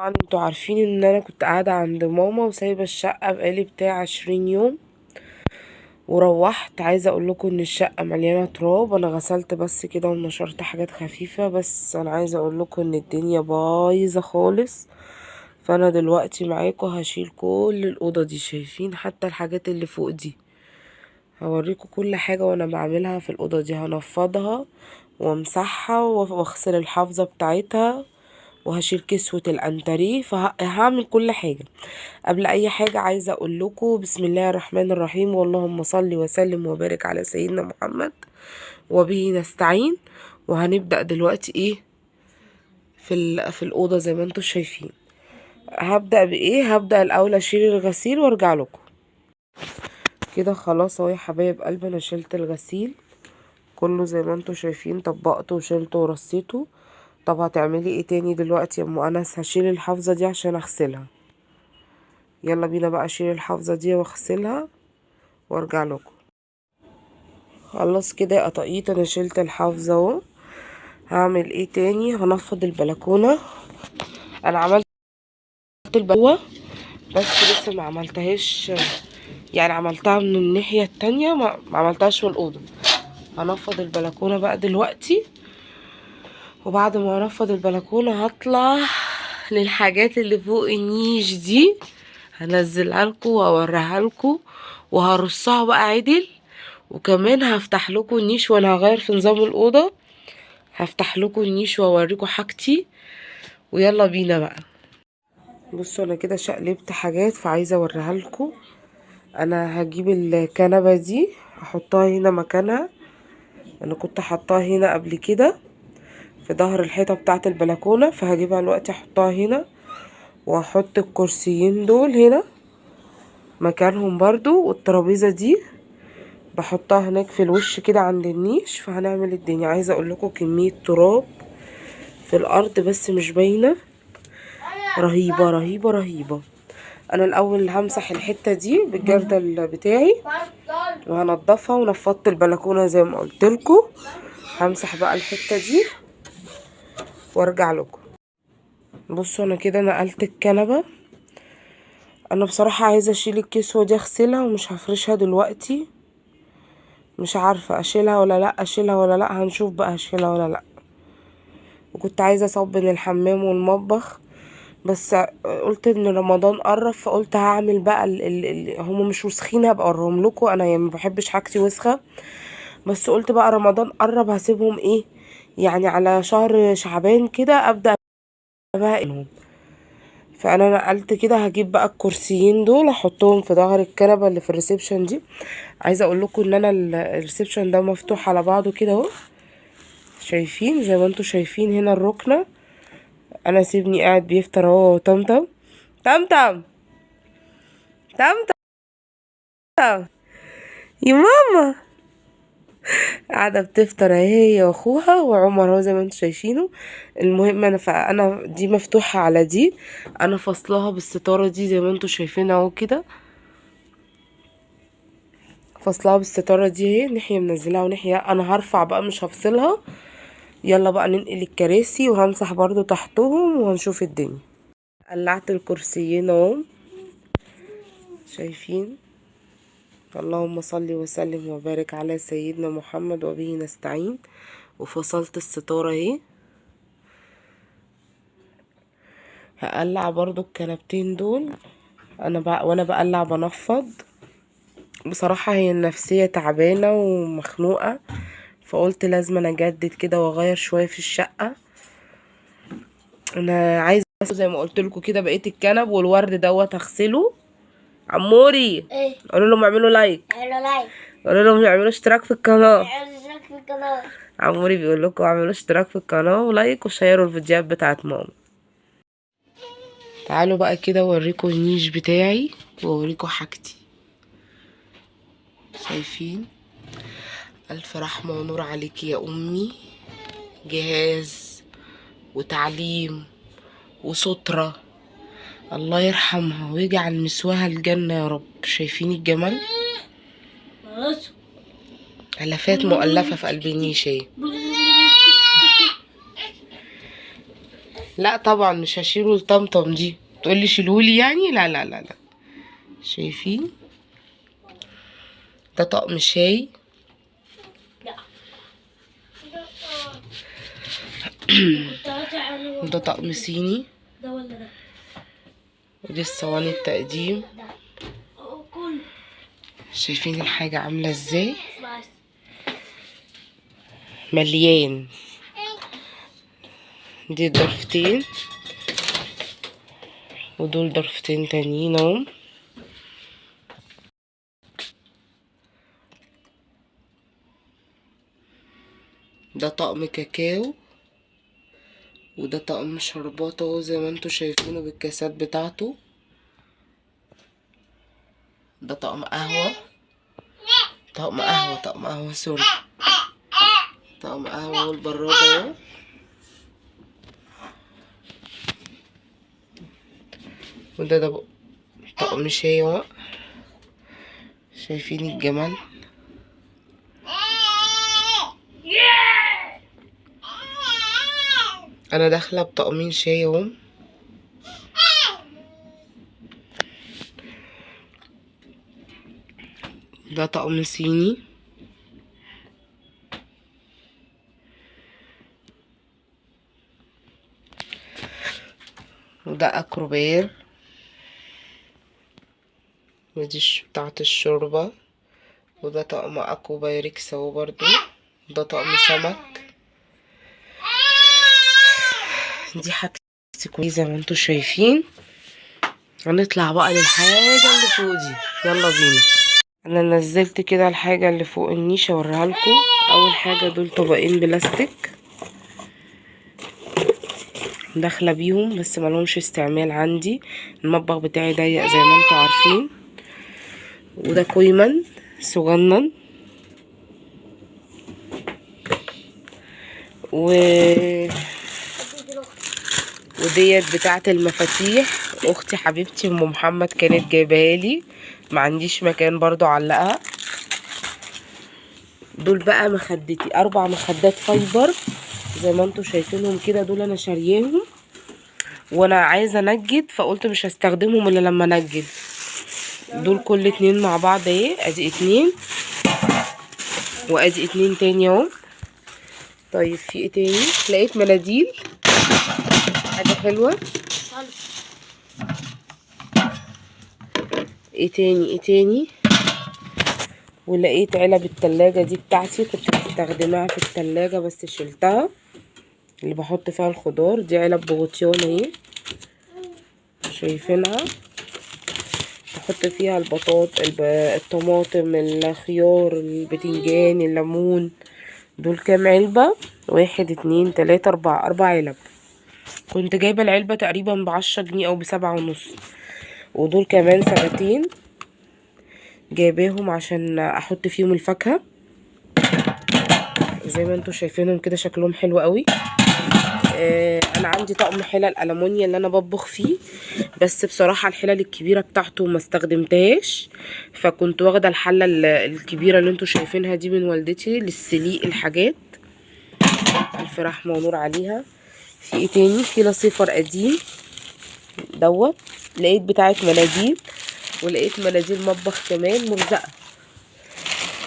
طبعا انتوا عارفين ان انا كنت قاعدة عند ماما وسايبة الشقة بقالي بتاع 20 يوم، وروحت عايزة اقول لكم ان الشقة مليانة تراب. انا غسلت بس كده ونشرت حاجات خفيفة، بس انا عايزة اقول لكم ان الدنيا بايظة خالص. فانا دلوقتي معاكم هشيل كل الأوضة دي، شايفين حتى الحاجات اللي فوق دي. هوريكم كل حاجة وانا بعملها في الأوضة دي، هنفضها وامسحها واغسل الحافظة بتاعتها وهشيل كسوة الانتريه، فهعمل كل حاجة. قبل اي حاجة عايزة اقول لكم بسم الله الرحمن الرحيم، واللهم صل وسلم وبارك على سيدنا محمد وبه نستعين. وهنبدأ دلوقتي ايه في الأوضة زي ما انتم شايفين. هبدأ بايه؟ هبدأ الاول اشيل الغسيل وارجع لكم. كده خلاص اهو يا حبايب قلبي، انا شلت الغسيل كله زي ما انتم شايفين، طبقته وشلته ورصيته. طب هتعملي ايه تاني دلوقتي يا ام انس؟ هشيل الحافظة دي عشان اغسلها. يلا بينا بقى اشيل الحافظة دي واغسلها وارجع لكم. خلاص كده يا قطاقيط، انا شلت الحافظة اهو. هعمل ايه تاني؟ هنفض البلكونة. انا عملت البلكونة بس لسه ما عملتهاش، يعني عملتها من الناحية التانية، ما عملتهاش من الأوضة. هنفض البلكونة بقى دلوقتي، وبعد ما انفض البلكونة هطلع للحاجات اللي فوق النيش دي، هنزلها لكم واوريها لكم وهرصها بقى عدل. وكمان هفتح لكم النيش وانا هغير في نظام الاوضه، هفتح لكم النيش واوريكم حاجتي. ويلا بينا بقى. بصوا انا كده شقلبت حاجات فعايزه اوريها لكم. انا هجيب الكنبه دي احطها هنا مكانها، انا كنت حطاها هنا قبل كده في ظهر الحيطه بتاعه البلكونه، فهجيبها دلوقتي احطها هنا. وهحط الكرسيين دول هنا مكانهم برضو، والترابيزه دي بحطها هناك في الوش كده عند النيش. فهنعمل الدنيا. عايزه اقول لكم كميه تراب في الارض بس مش باينه، رهيبه رهيبه رهيبه. انا الاول همسح الحته دي بالجردل بتاعي وهنضفها، ونفضت البلكونه زي ما قلت لكم. همسح بقى الحته دي وارجع لكم. بصوا انا كده نقلت الكنبه. انا بصراحه عايزه اشيل الكسوه دي اغسلها ومش هفرشها دلوقتي، مش عارفه اشيلها ولا لا، اشيلها ولا لا، هنشوف بقى هشيلها ولا لا. وكنت عايزه اصبن الحمام والمطبخ، بس قلت ان رمضان قرب، فقلت هعمل بقى هما مش وسخين هبقى اوريهم لكم. انا يعني ما بحبش حاجتي وسخه، بس قلت بقى رمضان قرب هسيبهم ايه، يعني على شهر شعبان كده ابدا بقى انهم. فانا نقلت كده، هجيب بقى الكرسيين دول احطهم في ظهر الكنبه اللي في الريسبشن دي. عايزه اقول لكم ان انا الريسبشن ده مفتوح على بعضه كده اهو، شايفين زي ما انتم شايفين هنا الركنه. انا سيبني قاعد بيفطر اهو. طمطم طمطم طمطم يا ماما، قاعده بتفطر اهي هي واخوها وعمر اهو زي ما انتم شايفينه. المهم انا دي مفتوحه على دي، انا فاصلاها بالستاره دي زي ما انتم شايفين اهو كده، فاصلاها بالستاره دي اهي، ناحيه منزلاها وناحيه انا هرفع بقى مش هفصلها. يلا بقى ننقل الكراسي وهمسح برضو تحتهم وهنشوف الدنيا. قلعت الكرسيين اهو شايفين. اللهم صل وسلم وبارك على سيدنا محمد وبه نستعين. وفصلت الستارة اهي. هقلع برضو الكنبتين دول. وانا بقلع بنفض. بصراحة هي النفسية تعبانة ومخنوقة، فقلت لازم أنا اجدد كده واغير شوية في الشقة. انا عايزة زي ما قلت لكم كده بقيت الكنب والورد دوت اغسله. عموري ايه؟ قولوا لهم اعملوا لايك، اعملوا لايك، قولوا لهم يعملوا اشتراك في القناة. اعملوا اشتراك في القناة. عموري بيقول لكم اعملوا اشتراك في القناة ولايك وشيروا الفيديوهات بتاعت ماما. تعالوا بقى كده اوريكم النيش بتاعي واوريكم حاجتي. شايفين؟ الف رحمة ونور عليكي يا امي. جهاز وتعليم وسترة، الله يرحمها ويجعل مسواها الجنة يا رب. شايفين الجمال؟ علافات مؤلفة في قلب النيش اهي. لا طبعا مش هشيله لطمطم دي، تقولي شيلهولي يعني؟ لا لا لا لا. شايفين ده طقم شاي. وده طقم صيني. ودي الصواني التقديم. شايفين الحاجة عاملة ازاي؟ مليان. دي ضرفتين ودول ضرفتين تانيين اهم. ده طقم كاكاو وده طقم شربات اهو زي ما انتوا شايفينه بالكاسات بتاعته. ده طقم قهوة. طقم قهوة سوري. طقم قهوة والبراد اهو. وده طقم شاي اهو. شايفين الجمال. انا داخله بطقمين شاي اهو. ده طقم صيني. وده اكروبير. ودي بتاعة الشوربة. وده طقم اكو بايركس اهو برضو. ده طقم سمك. دي حاجتي كويسة زي ما انتوا شايفين. هنطلع بقى للحاجة اللي فوق دي، يلا بينا. انا نزلت كده الحاجة اللي فوق النيش اوريها لكم. اول حاجة دول طبقين بلاستيك داخله بيهم بس ملهمش استعمال عندي، المطبخ بتاعي ضيق زي ما انتوا عارفين. وده كويمن صغنن. وديت بتاعه المفاتيح، اختي حبيبتي ام محمد كانت جايباها لي، ما عنديش مكان برضو علقها. دول بقى مخدتي، 4 مخدات فايبر زي ما انتوا شايفينهم كده. دول انا شارياهم وانا عايزه انجد، فقلت مش هستخدمهم الا لما انجد. دول كل 2 مع بعض اهي، ادي 2 وادي 2 تاني اهو. طيب في ايه تاني؟ لقيت مناديل، حاجه حلوه. ايه تاني؟ ولقيت علب التلاجة دي بتاعتي، كنت بستخدمها في التلاجة بس شلتها، اللي بحط فيها الخضار. دي علب بغطيان اهي، شايفينها؟ بحط فيها الطماطم، الخيار، البتنجان، الليمون. دول كام علبة؟ 1 2 3 4، 4 علب. كنت جايبة العلبة تقريبا ب10 جنيه او ب7.5. ودول كمان سبتين جايباهم عشان احط فيهم الفاكهة زي ما انتوا شايفينهم كده، شكلهم حلو قوي. انا عندي طقم حلل ألمونيا اللي انا بطبخ فيه، بس بصراحة الحلل الكبيرة بتاعته ما استخدمتهاش، فكنت واخدة الحلة الكبيرة اللي انتوا شايفينها دي من والدتي للسليق الحاجات. الف رحمة ونور عليها. في ايه تاني؟ في لصيفر قديم دوت، لقيت بتاعة مناديل، ولقيت مناديل مطبخ كمان ملزقة.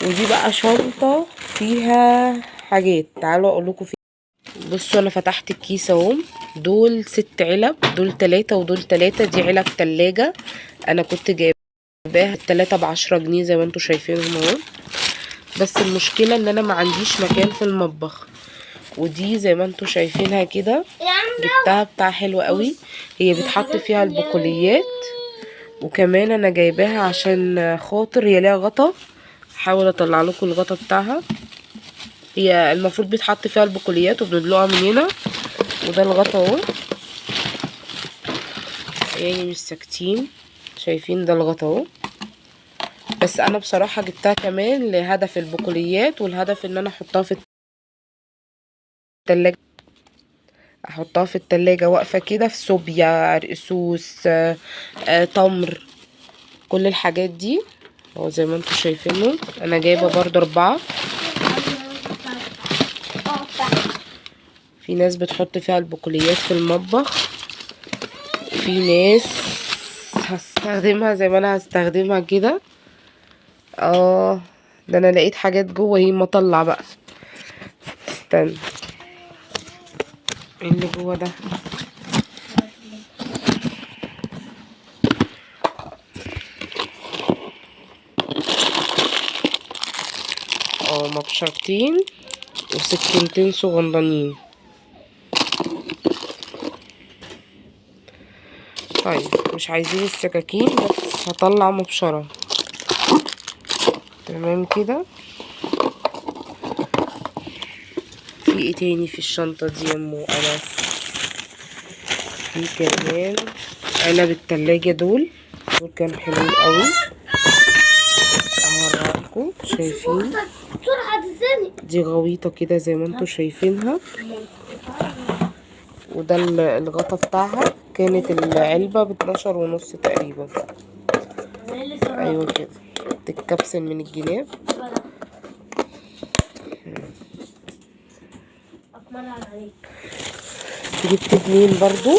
ودي بقى شنطة فيها حاجات، تعالوا اقول لكم فيها. بصوا انا فتحت الكيس اهو. دول 6 علب، دول 3 ودول 3. دي علب تلاجة انا كنت جايباها ال3 ب10 جنيه زي ما انتوا شايفينهم اهو. بس المشكلة ان انا ما عنديش مكان في المطبخ. ودي زي ما انتوا شايفينها كده، جبتها بتاع حلو قوي، هي بتحط فيها البقوليات. وكمان انا جايباها عشان خاطر هي ليها غطا، هحاول اطلع لكم الغطا بتاعها. هي المفروض بيتحط فيها البقوليات وبندلقها من هنا، وده الغطا اهو، يعني مش ساكتين، شايفين؟ ده الغطا اهو. بس انا بصراحة جبتها كمان لهدف البقوليات، والهدف ان انا احطها في التلاجة، احطها في التلاجة واقفة كده في صوبيا، رقسوس، تمر، كل الحاجات دي اهو زي ما انتوا شايفينه. انا جايبة برضو 4. في ناس بتحط فيها البقوليات في المطبخ، في ناس هستخدمها زي ما انا هستخدمها كده. ده انا لقيت حاجات جوه اهي، ما اطلع بقى. استنى، ايه اللي جوه ده؟ مبشرتين وسكينتين صغننين. طيب مش عايزين السكاكين، بس هطلع مبشرة. تمام كده. في ايه تاني في الشنطة دي يا ام انس؟ في كمان علب التلاجة، دول كانوا حلوين قوي. اوريكم، شايفين دي غويطة كده زي ما انتوا شايفينها، وده الغطا بتاعها. كانت العلبة ب12.5 تقريبا. ايوه كده، تتكبسل من الجناب. جبت 2 برضو.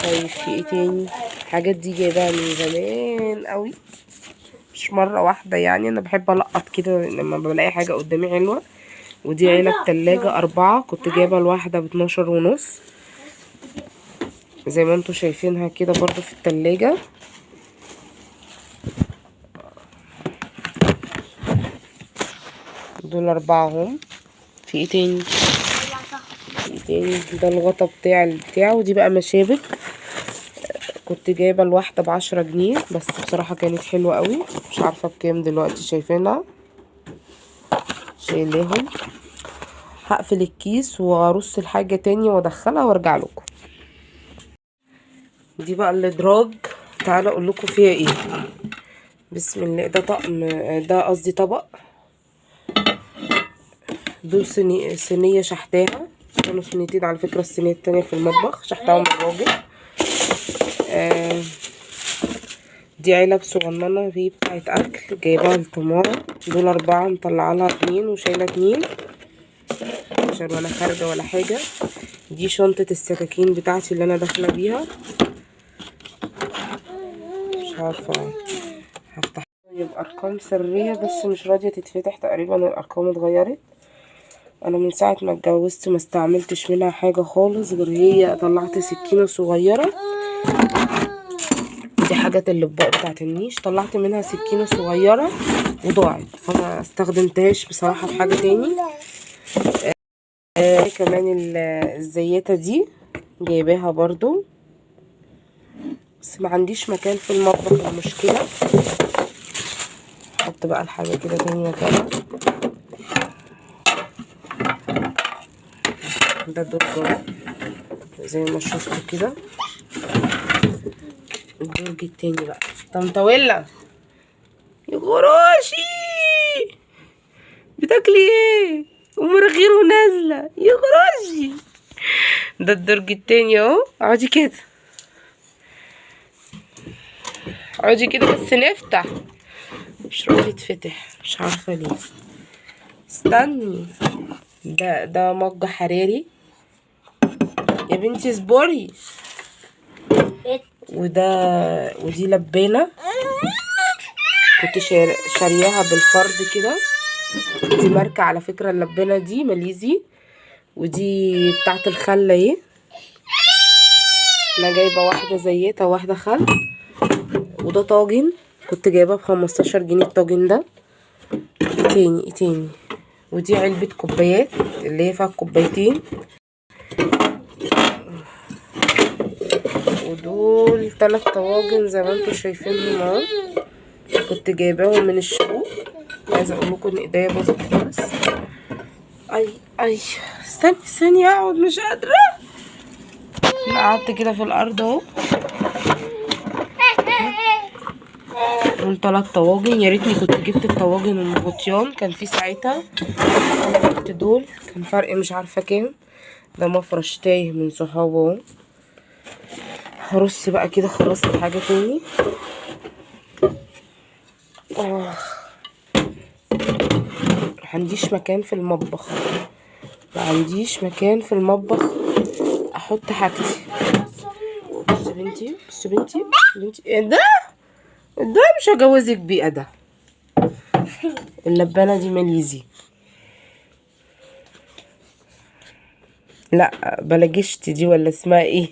طيب في ايه تاني؟ الحاجات دي جايباها من زمان قوي، مش مرة واحدة يعني. انا بحب القط كده لما بلاقي حاجة قدامي حلوة. ودي علب تلاجة 4، كنت جايبة الواحدة ب12.5 زي ما انتوا شايفينها كده برضو في التلاجة. دول 4 هم. في ايه تاني؟ ده الغطا بتاعه. ودي بقى مشابك، كنت جايبه الواحده ب10 جنيه، بس بصراحه كانت حلوه قوي. مش عارفه بكام دلوقتي، شايفينها شايلاهم. هقفل الكيس وارص الحاجه تاني وادخلها وارجع لكم. دي بقى الادراج، تعالى اقول لكم فيها ايه. بسم الله. ده طقم، ده قصدي طبق. دول صينيه شحتاها، كانوا صينيتين على فكره. الصينيه التانية في المطبخ شحتاهم الراجل. دي علب صغننه دي بتاعت اكل، جايباها لتمارا. دول 4، مطلعه لها 2 وشايله 2 عشان ولا خارجه ولا حاجه. دي شنطه السكاكين بتاعتي اللي انا داخله بيها. مش عارفه هفتح، يبقى ارقام سريه بس مش راضيه تتفتح. تقريبا الارقام اتغيرت. انا من ساعه ما اتجوزت ما استعملتش منها حاجه خالص، غير هي طلعت سكينه صغيره. دي حاجات الاطباق بتاعت النيش، طلعت منها سكينه صغيره وضاعت، فما استخدمتهاش بصراحه في حاجه تاني. كمان الزياتة دي جايباها برضو، بس ما عنديش مكان في المطبخ. المشكلة احط بقى الحاجة كده تاني مكانها. ده الدرج زي ما شفتوا كده. الدرج التاني بقى طنطاويلا يا غراشي، بتاكلي ايه ومراخيره نازلة يا غراشي. ده الدرج التاني اهو. اقعدي كده، اقعدي كده بس نفتح. مش راضي يتفتح، مش عارفه ليه. استني. ده مج حراري يا بنتي، اصبري. ودي لبانه، كنت شارياها بالفرد كده. دي ماركه على فكره، اللبانه دي ماليزي. ودي بتاعت الخل اهي. انا جايبه واحده زيتها وواحده خل. وده طاجن، كنت جايبه ب15 جنيه الطاجن ده. ايه تاني؟ ودي علبة كوبايات اللي هي فيها كوبايتين. ودول 3 طواجن زي ما انتوا شايفينهم اهو، كنت جايباهم من الشروق. عايزه اقول لكم ان ايديا باظت خالص. اي استني اقعد، مش قادره. انا قعدت كده في الارض اهو. دول 3 طواجن. يا ريتني كنت جبت الطواجن المغطيان، كان في ساعتها. جبت دول كان فرق مش عارفه كام. ده مفرش تايه من صحابه اهو. هرص بقى كده، خلاص حاجه تاني. عنديش مكان في المطبخ، ما عنديش مكان في المطبخ احط حاجتي. بص بنتي، بص بنتي، بنتي ايه ده؟ ده مش هجوزك بيه ده. اللبانه دي ماليزي، لا بلاجشتي دي ولا اسمها ايه.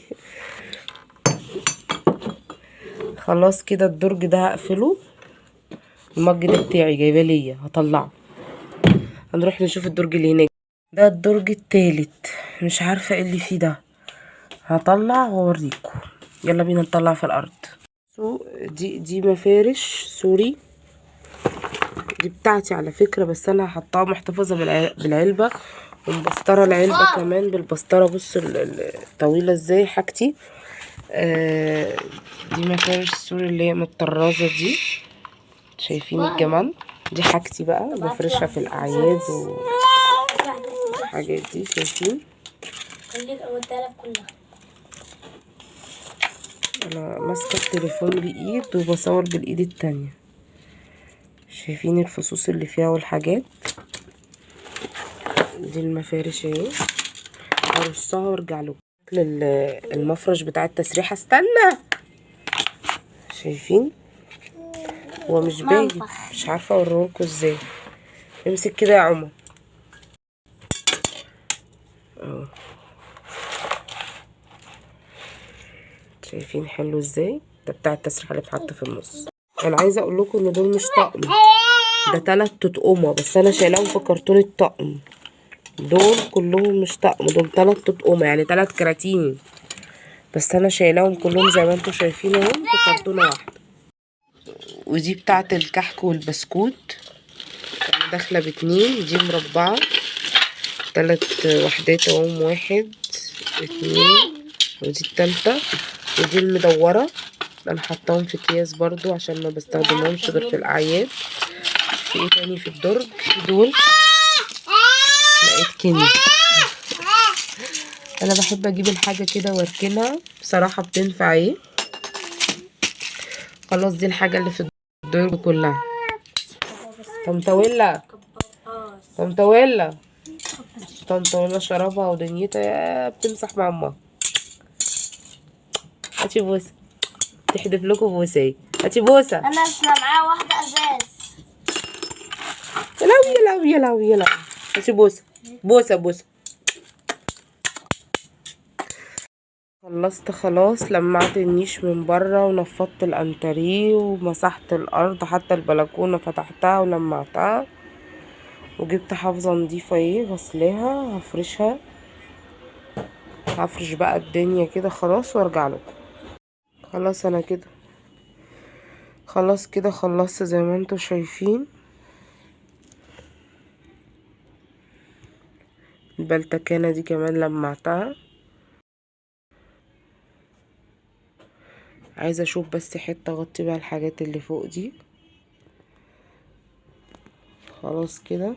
خلاص كده الدرج ده هقفله. المج ده بتاعي جايباه ليا، هطلعه. هنروح نشوف الدرج اللي هناك. ده الدرج التالت، مش عارفه ايه اللي فيه ده. هطلع واوريكم. يلا بينا نطلع في الارض. دي مفارش سوري، دي بتاعتي على فكره، بس انا هحطها محتفظه بالعلبه، ومبستره العلبه كمان بالبسطره. بصوا الطويله ازاي حاجتي. دي مفارش سوري اللي هي متطرزه دي، شايفين الجمال. دي حاجتي بقى بفرشها في الاعياد والحاجات دي، شايفين. انا ماسكه التليفون بايد وبصور بالايد التانية، شايفين الفصوص اللي فيها والحاجات دي. المفارش اهي، هرصها وارجع لكم. المفرش بتاع التسريحه، استنى، شايفين هو مش باين، مش عارفه اوريهولكوا ازاي. امسك كده يا عمر اهو، شايفين حلو ازاي. ده بتاع التسريحه اللي بتحط في النص. انا عايزه اقول لكم ان دول مش طقم، ده 3 تطقمه، بس انا شايلاهم في كرتون الطقم. دول كلهم مش طقم، دول 3 تطقمه، يعني 3 كراتين، بس انا شايلاهم كلهم زي ما انتم شايفين اهو في كرتونه واحده. ودي بتاعه الكحك والبسكوت، انا داخله ب2. دي مربعه 3 وحدات اهم، 1 2، ودي التالتة. ودي المدورة انا حطاهم في اكياس برضو عشان ما بستخدمهمش غير في الاعياد. في ايه تاني في الدرج؟ دول لقيت كنز. انا بحب اجيب الحاجة كده واركنها بصراحة، بتنفع ايه. خلاص دي الحاجة اللي في الدرج كلها. طنطاويلا، طنطاويلا، طنطاويلا شربها ودنيتها بتمسح مع امها. هاتي بوسة، تحدف لكم بوسة. هاتي بوسة. انا اسمع معايا واحدة ازاز. يلا يلا يلا يلا. هاتي بوسة، بوسة بوسة. خلصت خلاص، لمعت النيش من بره ونفضت الانتريه ومسحت الارض، حتى البلكونه فتحتها ولمعتها، وجبت حافظه نضيفه اهي غسلاها هفرشها. هفرش بقى الدنيا كده خلاص وارجع لكم. خلاص انا كده خلاص كده خلصت زي ما انتم شايفين. البلتكانه دي كمان لمعتها. عايزه اشوف بس حته اغطي بيها الحاجات اللي فوق دي. خلاص كده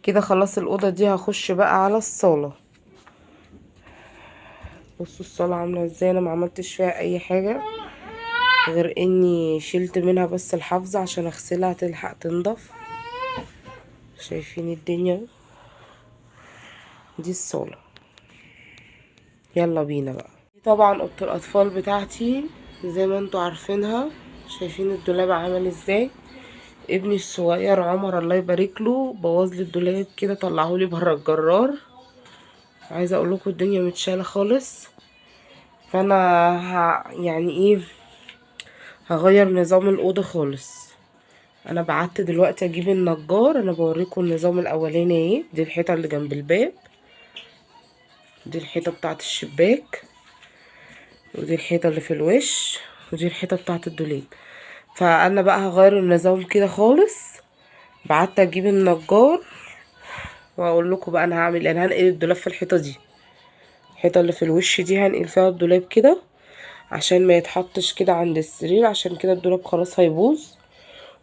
كده خلاص. الاوضه دي هخش بقى على الصاله. بصوا الصاله عامله ازاي. انا ما عملتش فيها اي حاجه غير اني شلت منها بس الحافظه عشان اغسلها تلحق تنضف. شايفين الدنيا دي الصاله. يلا بينا بقى. دي طبعا اوضه الاطفال بتاعتي زي ما انتوا عارفينها. شايفين الدولاب عامل ازاي. ابني الصغير عمر الله يبارك له بوظ لي الدولاب كده، طلعهولي بره الجرار. عايزه اقول لكم الدنيا متشاله خالص. فانا يعني ايه، هغير نظام الاوضه خالص. انا بعت دلوقتي اجيب النجار. انا بوريكم النظام الاولاني ايه. دي الحيطه اللي جنب الباب، دي الحيطه بتاعه الشباك، ودي الحيطه اللي في الوش، ودي الحيطه بتاعه الدولاب. فانا بقى هغير النظام كده خالص. بعت اجيب النجار واقول لكم بقى انا هعمل ايه. انا هنقل الدولاب في الحيطه دي، الحيطه اللي في الوش دي هنقل فيها الدولاب كده عشان ما يتحطش كده عند السرير، عشان كده الدولاب خلاص هيبوظ.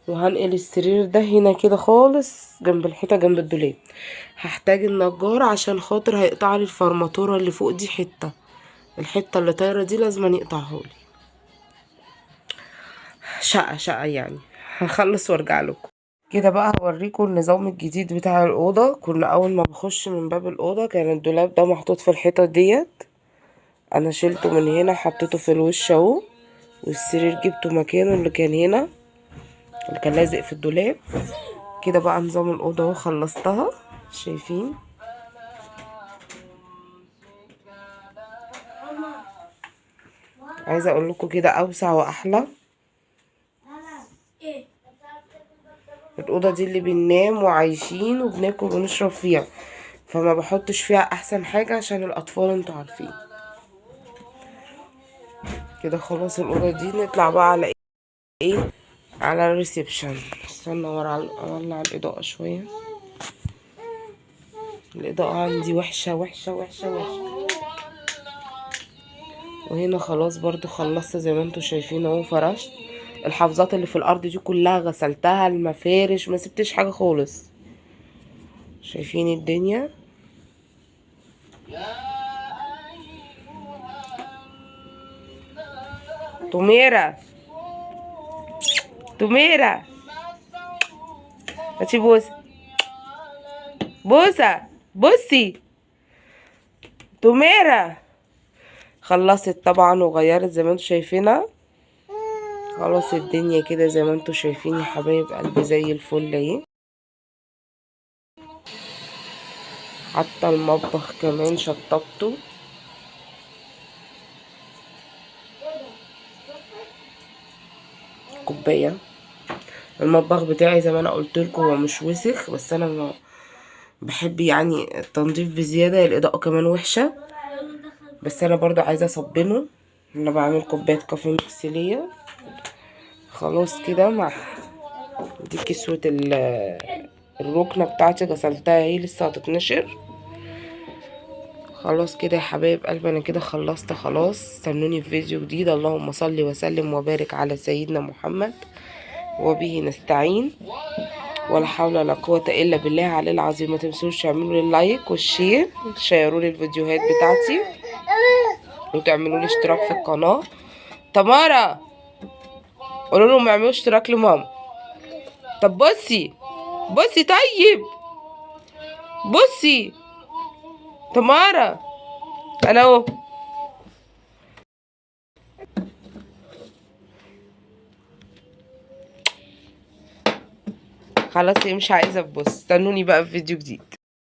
وهنقل السرير ده هنا كده خالص جنب الحيطه جنب الدولاب. هحتاج النجار عشان خاطر هيقطع لي الفرماتوره اللي فوق دي الحته اللي طايره دي لازم يقطعها لي. شقة يعني. هخلص وارجع لكم. كده بقى هوريكم النظام الجديد بتاع الأوضة. كنا أول ما بخش من باب الأوضة كان الدولاب ده محطوط في الحيطة ديت، أنا شلته من هنا حطيته في الوش اهو، والسرير جبته مكانه اللي كان هنا اللي كان لازق في الدولاب. كده بقى نظام الأوضة اهو خلصتها، شايفين؟ عايزة اقول لكم كده اوسع واحلى. الأوضة دي اللي بننام وعايشين وبناكل ونشرب فيها، فما بحطش فيها احسن حاجة عشان الاطفال انتوا عارفين. كده خلاص الأوضة دي نطلع بقى على ايه، على الريسبشن. استنى اولع الإضاءة شوية، الإضاءة عندي وحشة وحشة وحشة وحشة. وهنا خلاص برضو خلصت زي ما انتوا شايفين اهو، فرشت الحافظات اللي في الارض دي كلها غسلتها، المفارش ما سبتش حاجة خالص. شايفين الدنيا؟ تميرة تميرة هاتي بوسة، بوسة بصي تميرة. خلصت طبعا وغيرت زي ما انتوا شايفينها. خلاص الدنيا كده زي ما انتوا شايفين يا حبايب قلبي زي الفل اهي. حتى المطبخ كمان شطبته. كوبايه. المطبخ بتاعي زي ما انا قلت لكم هو مش وسخ، بس انا بحب يعني التنظيف بزياده. الاضاءه كمان وحشه، بس انا برضو عايزه اصبنه. انا بعمل كوبايه كافي مغسليه. خلاص كده مع دي كسوه الركنه بتاعتي غسلتها اهي لسه هتتنشر. خلاص كده يا حبايب قلبي انا كده خلصت خلاص. استنوني في فيديو جديد. اللهم صل وسلم وبارك على سيدنا محمد وبه نستعين، ولا حول ولا قوة الا بالله علي العظيم. ما تنسوش تعملوا لي اللايك والشير، تشيروا لي الفيديوهات بتاعتي، وتعملوا لي اشتراك في القناة. تمارا قولوا لهم اعملوا اشتراك لماما. طب بصي بصي طيب بصي تمارا انا اهو. خلاص هي مش عايزة تبص. استنوني بقى في فيديو جديد.